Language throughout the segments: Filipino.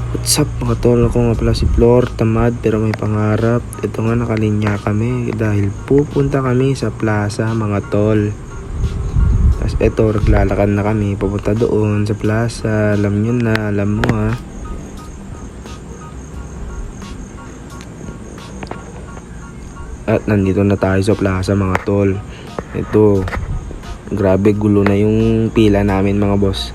What's up mga tol, ako nga pala si Flor, tamad pero may pangarap. Ito nga, nakalinya kami dahil pupunta kami sa plaza mga tol. Tapos ito, naglalakad na kami papunta doon sa plaza. Alam nyo na, alam mo ha. At nandito na tayo sa plaza mga tol. Ito, grabe gulo na yung pila namin mga boss.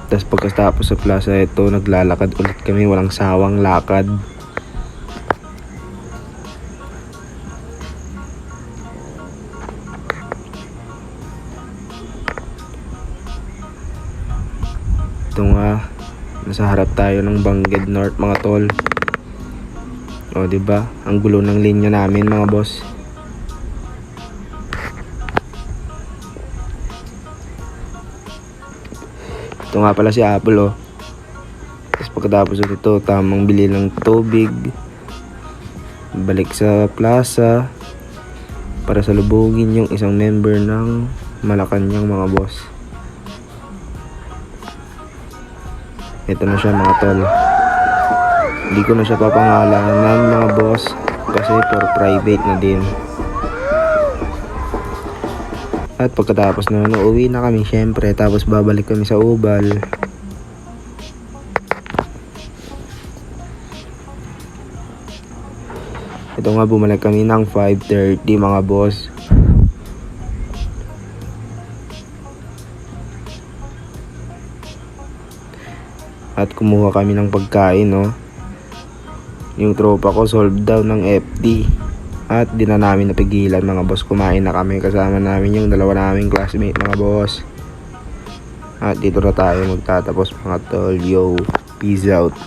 Tapos pagkatapos sa plaza ito, naglalakad ulit kami, walang sawang lakad. Ito nga, nasa harap tayo ng Bangged North mga tol. O diba, ang gulo ng linya namin mga boss. Ito nga pala si Apple oh. Tapos pagkatapos ito, tamang bili ng tubig, balik sa plaza para salubugin yung isang member ng Malacanang mga boss. Ito na siya mga tol. Hindi ko na siya papangalanan mga boss kasi for private na din. At pagkatapos na uuwi na kami syempre, tapos babalik kami sa Ubal. Ito nga, bumalik kami ng 5:30 mga boss. At kumuha kami ng pagkain no. Yung tropa ko solved daw ng FD. At di na namin napigilan mga boss, kumain na kami kasama namin yung dalawa naming classmate mga boss. At dito na tayo magtatapos mga tol. Yo, peace out.